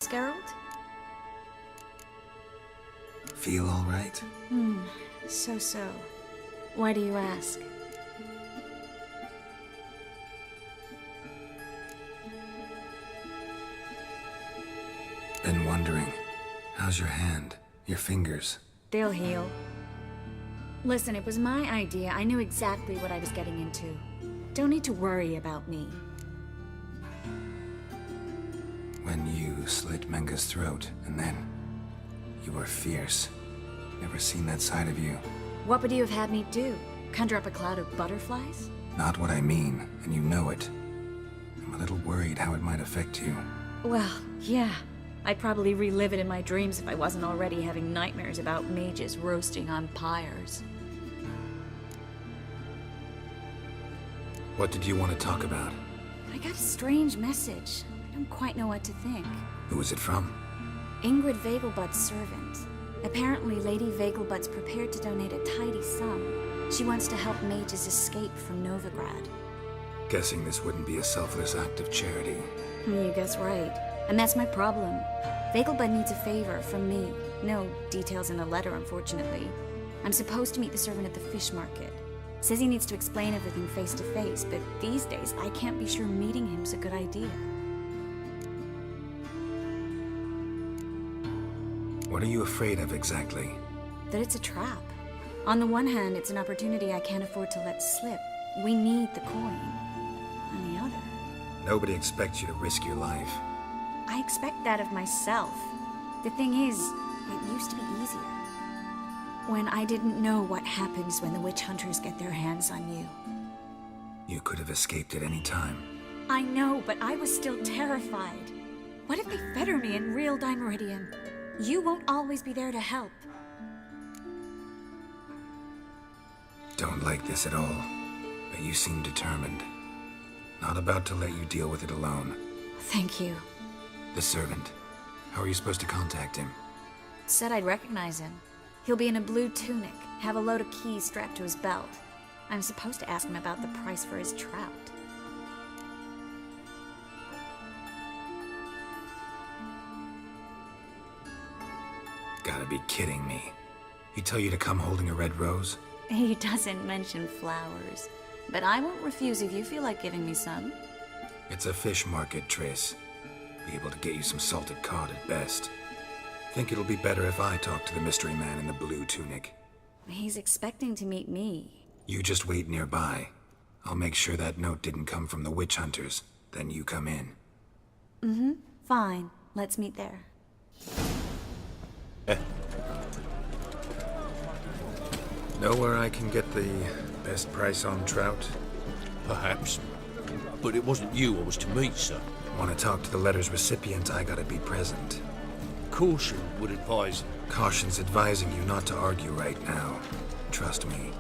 Geralt? Feel all right? So. Why do you ask? Been wondering. How's your hand? Your fingers? They'll heal. Listen, it was my idea. I knew exactly what I was getting into. Don't need to worry about me. When you slit Menga's throat, and then... you were fierce. Never seen that side of you. What would you have had me do? Conjure up a cloud of butterflies? Not what I mean, and you know it. I'm a little worried how it might affect you. Well, yeah. I'd probably relive it in my dreams if I wasn't already having nightmares about mages roasting on pyres. What did you want to talk about? I got a strange message. I don't quite know what to think. Who was it from? Ingrid Vegelbud's servant. Apparently, Lady Vegelbud's prepared to donate a tidy sum. She wants to help mages escape from Novigrad. Guessing this wouldn't be a selfless act of charity. You guess right. And that's my problem. Vegelbud needs a favor from me. No details in the letter, unfortunately. I'm supposed to meet the servant at the fish market. Says he needs to explain everything face to face, but these days I can't be sure meeting him's a good idea. What are you afraid of exactly? That it's a trap. On the one hand, it's an opportunity I can't afford to let slip. We need the coin. On the other... Nobody expects you to risk your life. I expect that of myself. The thing is, it used to be easier. When I didn't know what happens when the witch hunters get their hands on you. You could have escaped at any time. I know, but I was still terrified. What if they fetter me in real Dimeridium? You won't always be there to help. Don't like this at all, but you seem determined. Not about to let you deal with it alone. Thank you. The servant. How are you supposed to contact him? Said I'd recognize him. He'll be in a blue tunic, have a load of keys strapped to his belt. I'm supposed to ask him about the price for his trout. Gotta be kidding me. He tell you to come holding a red rose? He doesn't mention flowers, but I won't refuse if you feel like giving me some. It's a fish market, Triss. Be able to get you some salted cod at best. Think it'll be better if I talk to the mystery man in the blue tunic. He's expecting to meet me. You just wait nearby. I'll make sure that note didn't come from the witch hunters. Then you come in. Fine. Let's meet there. Know where I can get the best price on trout? Perhaps. But it wasn't you I was to meet, sir. Want to talk to the letter's recipient, I gotta be present. Caution would advise. Caution's advising you not to argue right now. Trust me.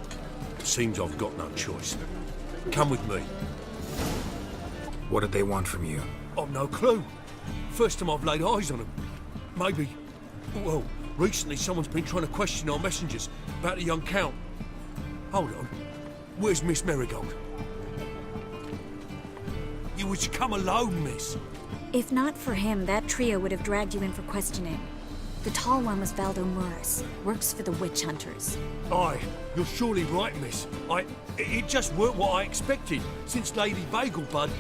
Seems I've got no choice. Come with me. What did they want from you? I've no clue. First time I've laid eyes on them. Maybe... well, recently someone's been trying to question our messengers about the young Count. Hold on. Where's Miss Merigold? You was to come alone, miss. If not for him, that trio would have dragged you in for questioning. The tall one was Valdo Muris. Works for the witch hunters. Aye, you're surely right, miss. It just weren't what I expected, since Lady Vegelbud...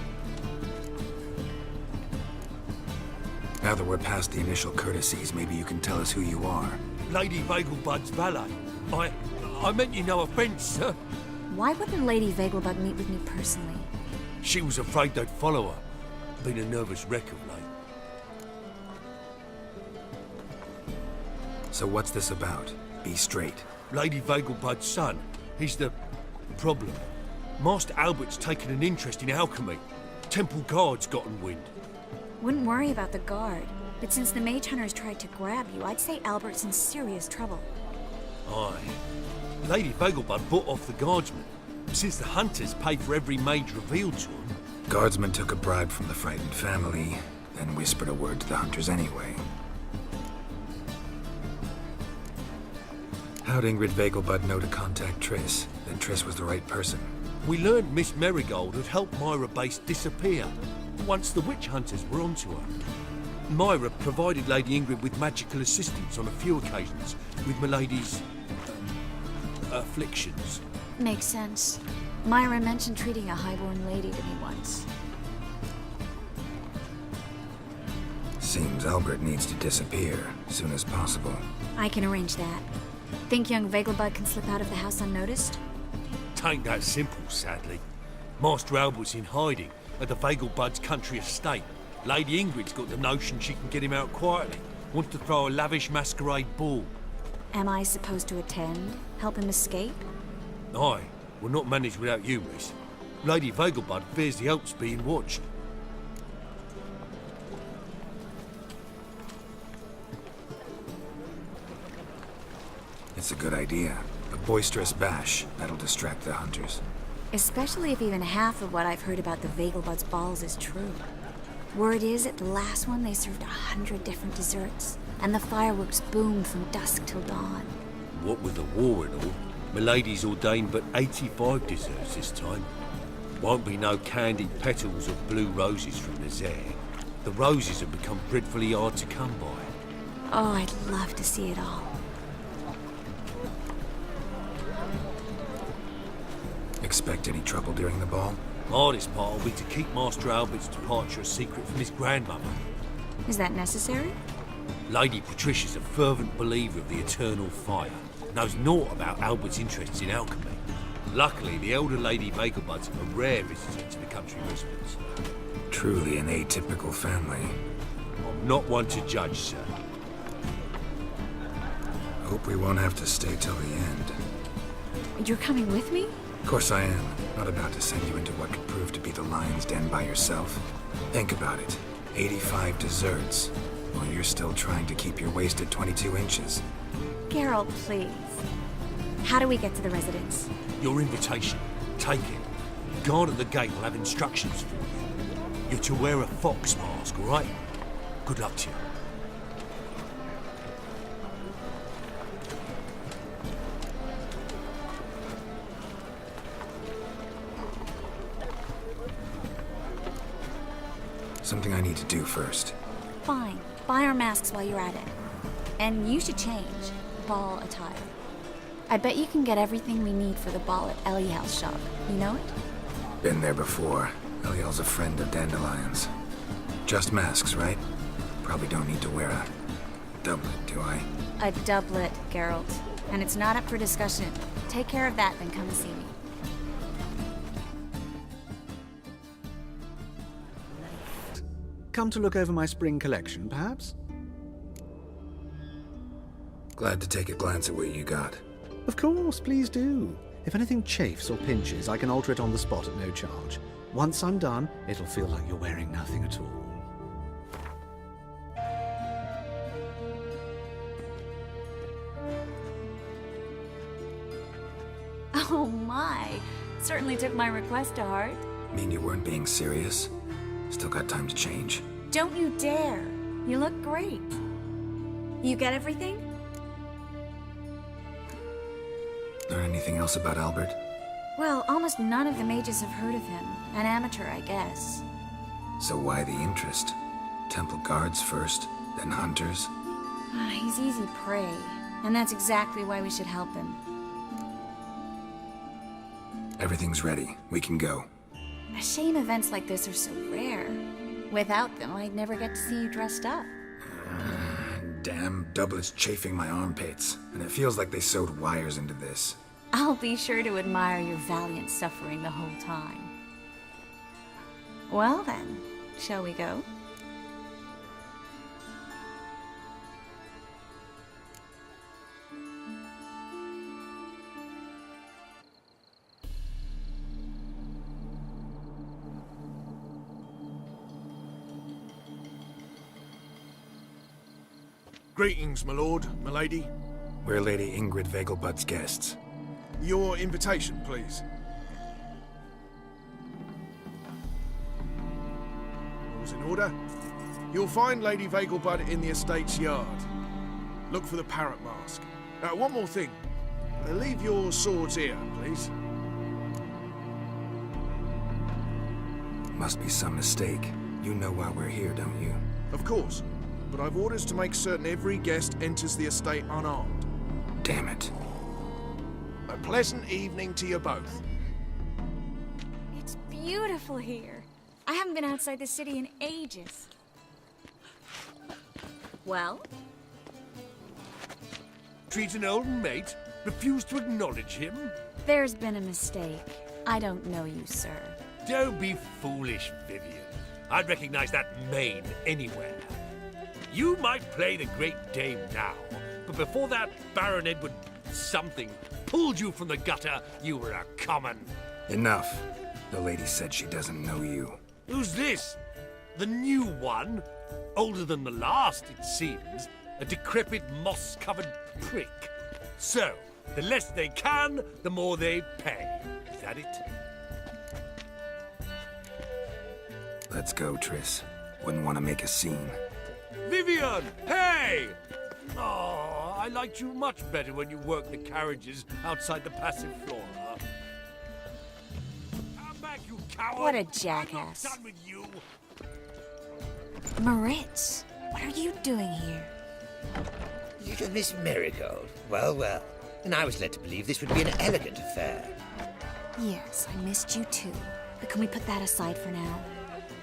Now that we're past the initial courtesies, maybe you can tell us who you are. Lady Vegelbud's valet. I meant you no offence, sir. Why wouldn't Lady Vegelbud meet with me personally? She was afraid they'd follow her. Been a nervous wreck of late. So what's this about? Be straight. Lady Vegelbud's son, he's the problem. Master Albert's taken an interest in alchemy. Temple guards gotten wind. Wouldn't worry about the guard, but since the mage hunters tried to grab you, I'd say Albert's in serious trouble. Aye. Lady Vegelbud bought off the guardsmen, since the hunters paid for every mage revealed to them. Guardsmen took a bribe from the frightened family, then whispered a word to the hunters anyway. How'd Ingrid Vegelbud know to contact Triss? Then Triss was the right person. We learned Miss Merigold had helped Myra Base disappear, once the witch hunters were onto her. Myra provided Lady Ingrid with magical assistance on a few occasions with Milady's afflictions. Makes sense. Myra mentioned treating a highborn lady to me once. Seems Albert needs to disappear as soon as possible. I can arrange that. Think young Vegelbud can slip out of the house unnoticed? Tain't that simple, sadly. Master Albert's in hiding at the Vegelbud's country estate. Lady Ingrid's got the notion she can get him out quietly. Wants to throw a lavish masquerade ball. Am I supposed to attend? Help him escape? Aye, we'll not manage without you, miss. Lady Vegelbud fears the Alps being watched. It's a good idea. A boisterous bash that'll distract the hunters. Especially if even half of what I've heard about the Vegelbud's balls is true. Word is, at the last one they served 100 different desserts, and the fireworks boomed from dusk till dawn. What with the war and all, Milady's ordained but 85 desserts this time. Won't be no candied petals of blue roses from the Zaire. The roses have become dreadfully hard to come by. Oh, I'd love to see it all. Expect any trouble during the ball? Hardest part will be to keep Master Albert's departure a secret from his grandmother. Is that necessary? Lady Patricia's a fervent believer of the eternal fire. Knows naught about Albert's interests in alchemy. Luckily, the elder Lady Vegelbud's a rare visitor to the country residence. Truly an atypical family. I'm not one to judge, sir. Hope we won't have to stay till the end. You're coming with me? Of course I am. Not about to send you into what could prove to be the lion's den by yourself. Think about it. 85 desserts, while you're still trying to keep your waist at 22 inches. Geralt, please. How do we get to the residence? Your invitation. Take it. Guard at the gate will have instructions for you. You're to wear a fox mask, all right? Good luck to you. Something I need to do first. Fine. Buy our masks while you're at it. And you should change. Ball attire. I bet you can get everything we need for the ball at Eliel's shop. You know it? Been there before. Eliel's a friend of Dandelion's. Just masks, right? Probably don't need to wear a doublet, do I? A doublet, Geralt. And it's not up for discussion. Take care of that, then come and see me. Come to look over my spring collection, perhaps? Glad to take a glance at what you got. Of course, please do. If anything chafes or pinches, I can alter it on the spot at no charge. Once I'm done, it'll feel like you're wearing nothing at all. Oh my! Certainly took my request to heart. Mean you weren't being serious? Still got time to change. Don't you dare! You look great. You get everything? Learn anything else about Albert? Well, almost none of the mages have heard of him. An amateur, I guess. So why the interest? Temple guards first, then hunters? He's easy prey, and that's exactly why we should help him. Everything's ready. We can go. A shame events like this are so rare. Without them, I'd never get to see you dressed up. Damn doublet's chafing my armpits, and it feels like they sewed wires into this. I'll be sure to admire your valiant suffering the whole time. Well then, shall we go? Greetings, my lord, my lady. We're Lady Ingrid Vegelbud's guests. Your invitation, please. All's in order. You'll find Lady Vegelbud in the estate's yard. Look for the parrot mask. One more thing. Leave your swords here, please. Must be some mistake. You know why we're here, don't you? Of course. but I've orders to make certain every guest enters the estate unarmed. Damn it. A pleasant evening to you both. It's beautiful here. I haven't been outside the city in ages. Well? Treat an old mate? Refuse to acknowledge him? There's been a mistake. I don't know you, sir. Don't be foolish, Vivian. I'd recognize that mane anywhere. You might play the Great Dame now, but before that Baron Edward something pulled you from the gutter, you were a common. Enough. The lady said she doesn't know you. Who's this? The new one? Older than the last, it seems. A decrepit, moss-covered prick. So, the less they can, the more they pay. Is that it? Let's go, Triss. Wouldn't want to make a scene. Vivian! Hey! Oh, I liked you much better when you worked the carriages outside the Passiflora. Come back, you coward! What a jackass. I'm not done with you! Moritz, what are you doing here? Little Miss Marigold. Well, well. And I was led to believe this would be an elegant affair. Yes, I missed you too. But can we put that aside for now?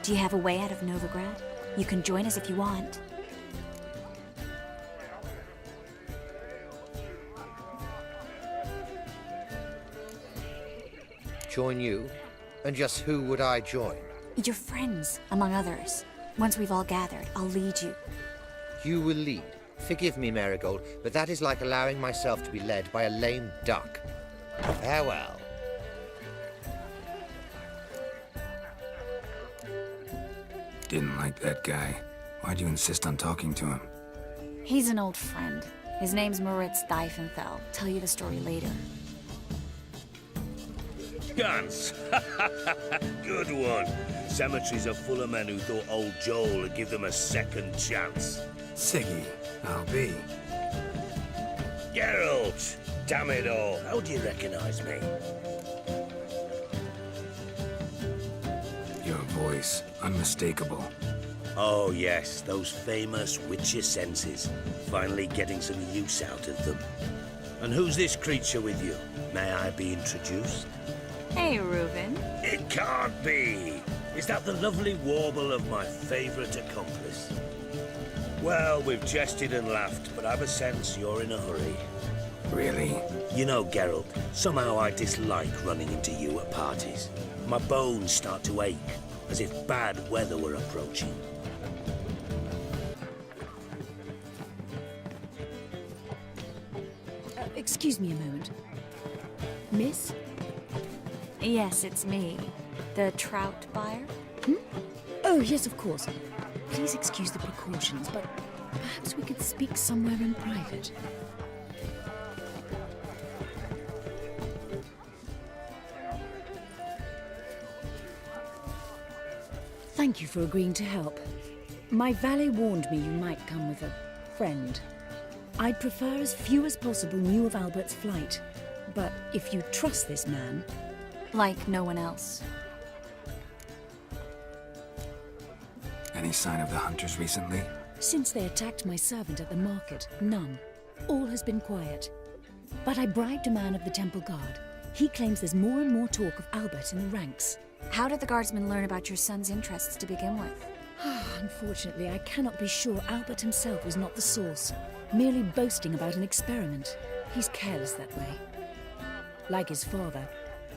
Do you have a way out of Novigrad? You can join us if you want. Join you? And just who would I join? Your friends, among others. Once we've all gathered, I'll lead you. You will lead. Forgive me, Marigold, but that is like allowing myself to be led by a lame duck. Farewell. Didn't like that guy. Why'd you insist on talking to him? He's an old friend. His name's Moritz Diefenthal. Tell you the story later. Gans! Good one. Cemeteries are full of men who thought old Joel would give them a second chance. Siggy, I'll be. Geralt! Damn it all. How do you recognize me? Your voice, unmistakable. Oh yes, those famous Witcher senses. Finally getting some use out of them. And who's this creature with you? May I be introduced? Hey, Reuben. It can't be! Is that the lovely warble of my favourite accomplice? Well, we've jested and laughed, but I've a sense you're in a hurry. Really? You know, Geralt, somehow I dislike running into you at parties. My bones start to ache, as if bad weather were approaching. Excuse me a moment. Miss? Yes, it's me. The trout buyer? Oh, yes, of course. Please excuse the precautions, but perhaps we could speak somewhere in private. Thank you for agreeing to help. My valet warned me you might come with a friend. I'd prefer as few as possible knew of Albert's flight, but if you trust this man... Like no one else. Any sign of the hunters recently? Since they attacked my servant at the market, none. All has been quiet. But I bribed a man of the Temple Guard. He claims there's more and more talk of Albert in the ranks. How did the guardsmen learn about your son's interests to begin with? Unfortunately, I cannot be sure Albert himself was not the source, merely boasting about an experiment. He's careless that way. Like his father,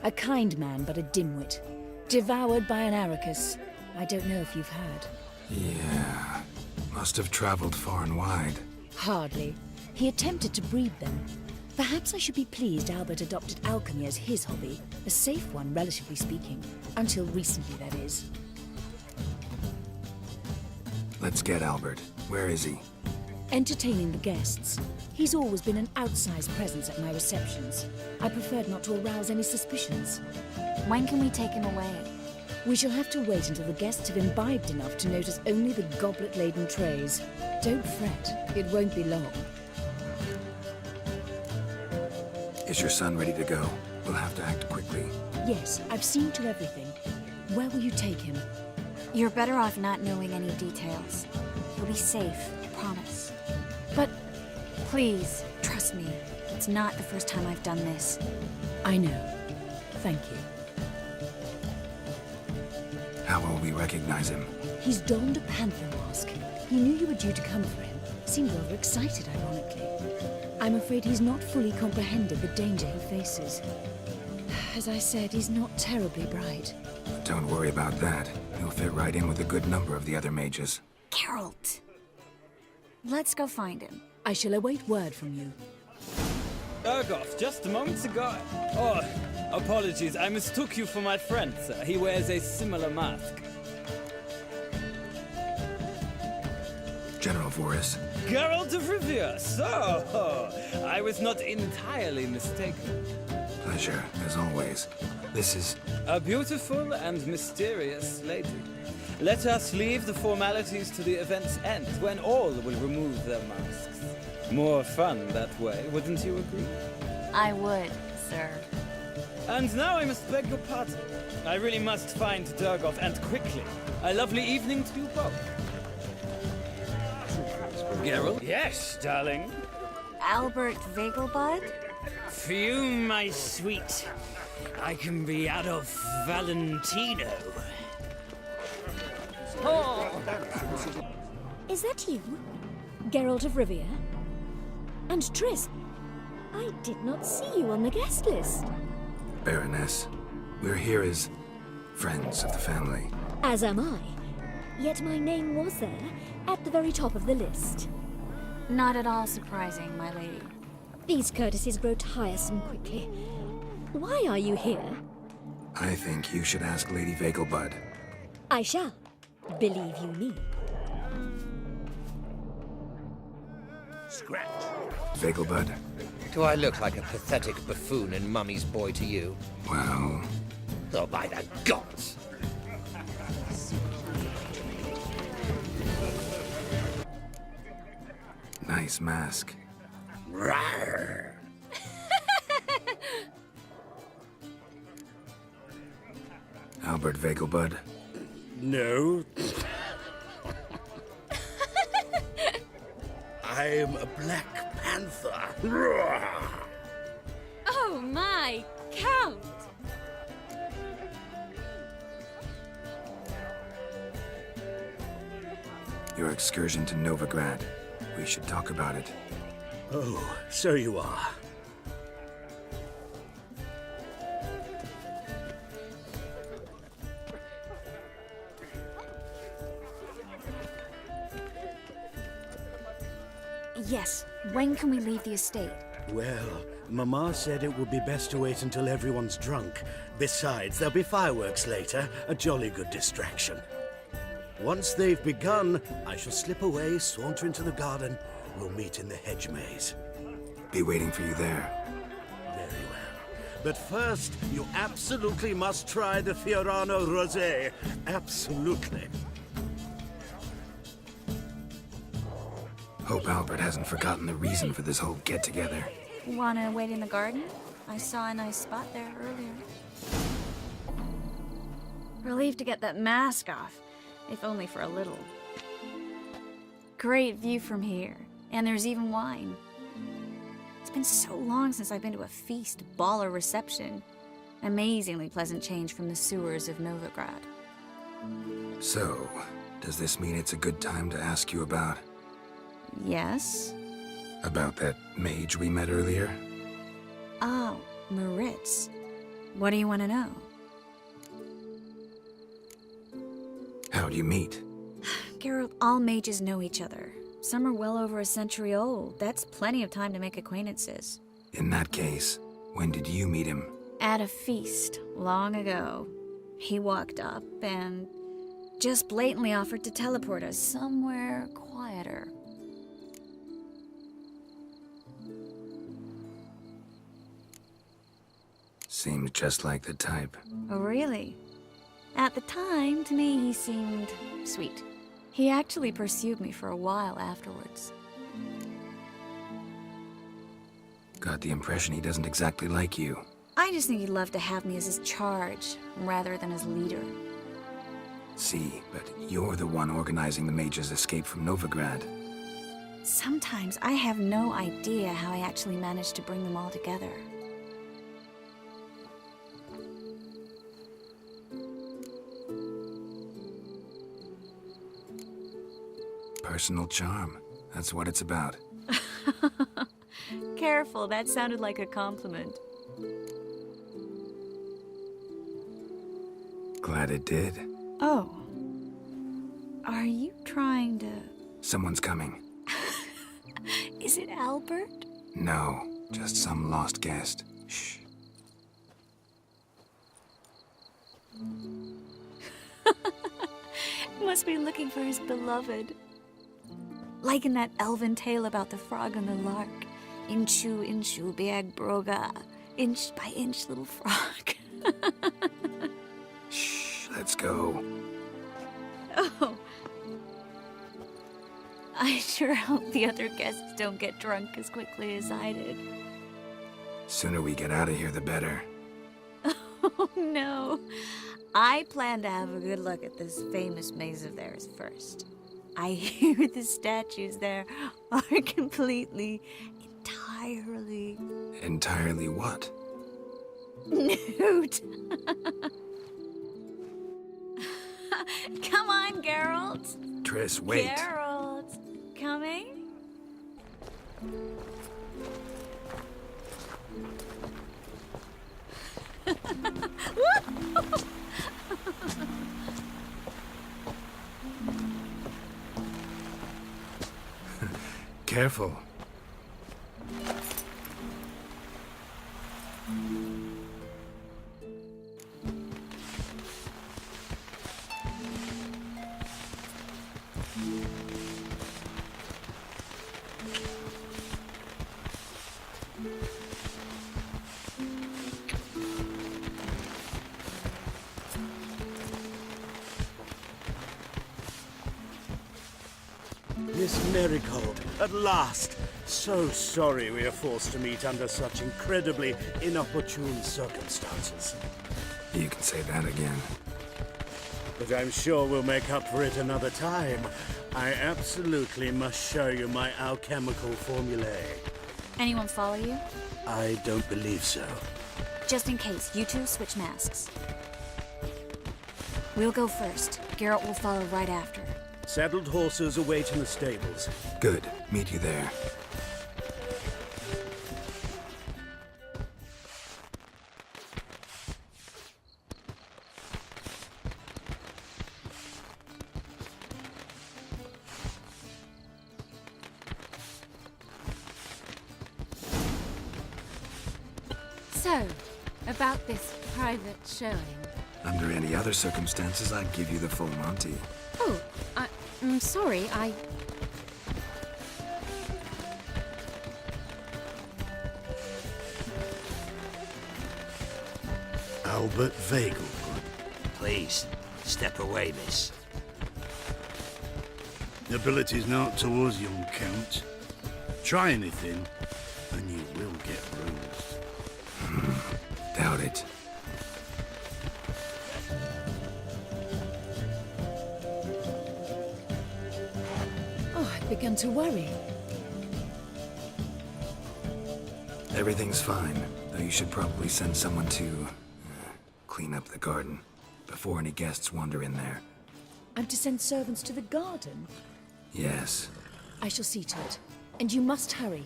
a kind man but a dimwit. Devoured by an Arrakis. I don't know if you've heard. Yeah. Must have traveled far and wide. Hardly. He attempted to breed them. Perhaps I should be pleased Albert adopted alchemy as his hobby. A safe one, relatively speaking. Until recently, that is. Let's get Albert. Where is he? Entertaining the guests. He's always been an outsized presence at my receptions. I preferred not to arouse any suspicions. When can we take him away? We shall have to wait until the guests have imbibed enough to notice only the goblet-laden trays. Don't fret, it won't be long. Is your son ready to go? We'll have to act quickly. Yes, I've seen to everything. Where will you take him? You're better off not knowing any details. He'll be safe, promise. But Please, trust me. It's not the first time I've done this. I know. Thank you. How will we recognize him? He's donned a panther mask. He knew you were due to come for him. Seemed rather excited, ironically. I'm afraid he's not fully comprehended the danger he faces. As I said, he's not terribly bright. Don't worry about that. He'll fit right in with a good number of the other mages. Geralt! Let's go find him. I shall await word from you. Urgoff, just moments ago. Oh, apologies. I mistook you for my friend, sir. He wears a similar mask. General Voris. Geralt of Rivia, so I was not entirely mistaken. Pleasure, as always. This is... A beautiful and mysterious lady. Let us leave the formalities to the event's end, when all will remove their masks. More fun that way, wouldn't you agree? I would, sir. And now I must beg your pardon. I really must find Durgoff, and quickly. A lovely evening to you both. Geralt? Yes, darling. Albert Vegelbud? Fume, my sweet. I can be Adolf Valentino. Is that you? Geralt of Rivia? And Triss? I did not see you on the guest list. Baroness. We're here as friends of the family. As am I. Yet my name was there, at the very top of the list. Not at all surprising, my lady. These courtesies grow tiresome quickly. Why are you here? I think you should ask Lady Vegelbud. I shall. Believe you me. Scratch. Vegelbud? Do I look like a pathetic buffoon and Mummy's boy to you? Well... Oh, by the gods! Nice mask. Rawr. Albert Vegelbud? No. I'm a Black Panther. Rawr. Oh my, Count! Your excursion to Novigrad. We should talk about it. Oh, so you are. Yes, when can we leave the estate? Well, Mama said it would be best to wait until everyone's drunk. Besides, there'll be fireworks later, a jolly good distraction. Once they've begun, I shall slip away, saunter into the garden. We'll meet in the hedge maze. Be waiting for you there. Very well. But first, you absolutely must try the Fiorano Rosé. Absolutely. Hope Albert hasn't forgotten the reason for this whole get-together. Wanna wait in the garden? I saw a nice spot there earlier. Relieved to get that mask off, if only for a little. Great view from here, and there's even wine. It's been so long since I've been to a feast, ball, or reception. Amazingly pleasant change from the sewers of Novigrad. So, does this mean it's a good time to ask you about... Yes? about that mage we met earlier? Oh, Maritz. What do you want to know? How'd you meet? Geralt, all mages know each other. Some are well over a century old. That's plenty of time to make acquaintances. In that case, when did you meet him? At a feast, long ago. He walked up and just blatantly offered to teleport us somewhere quieter. Seems just like the type. Oh, really? At the time, to me, he seemed sweet. He actually pursued me for a while afterwards. Got the impression he doesn't exactly like you. I just think he'd love to have me as his charge, rather than as leader. See, but you're the one organizing the mage's escape from Novigrad. Sometimes I have no idea how I actually managed to bring them all together. Personal charm. That's what it's about. Careful, that sounded like a compliment. Glad it did. Oh. Are you trying to... Someone's coming. Is it Albert? No, just some lost guest. Shh. Must be looking for his beloved. Like in that elven tale about the frog and the lark. Inchu, biag broga. Inch by inch, little frog. Shh, let's go. Oh. I sure hope the other guests don't get drunk as quickly as I did. Sooner we get out of here, the better. Oh, no. I plan to have a good look at this famous maze of theirs first. I hear the statues there are completely, entirely... Entirely what? nude. Come on, Geralt. Triss, wait. Geralt, coming? Careful. Miss Marigold, at last! So sorry we are forced to meet under such incredibly inopportune circumstances. You can say that again. But I'm sure we'll make up for it another time. I absolutely must show you my alchemical formulae. Anyone follow you? I don't believe so. Just in case, you two switch masks. We'll go first. Geralt will follow right after. Saddled horses await in the stables. Good. Meet you there. So, about this private showing. Under any other circumstances, I'd give you the full Monty. Oh, I'm sorry, Albert Vagel. Please, step away, miss. Ability's not towards young Count. Try anything, and you will get bruised. Doubt it. Oh, I've begun to worry. Everything's fine, though you should probably send someone to clean up the garden before any guests wander in there. I'm to send servants to the garden? Yes. I shall see to it. And you must hurry.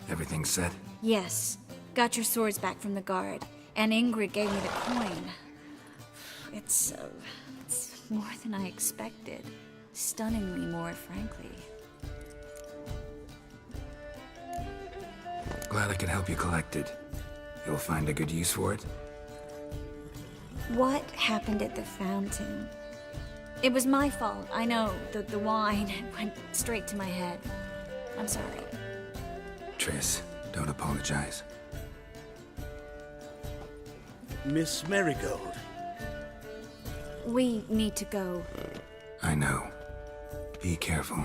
Everything set? Yes. Got your swords back from the guard. And Ingrid gave me the coin. It's more than I expected. Stunningly more, frankly. Glad I could help you collect it. You'll find a good use for it? What happened at the fountain? It was my fault, I know. The wine went straight to my head. I'm sorry. Triss, don't apologize. Miss Marigold. We need to go. I know. Be careful.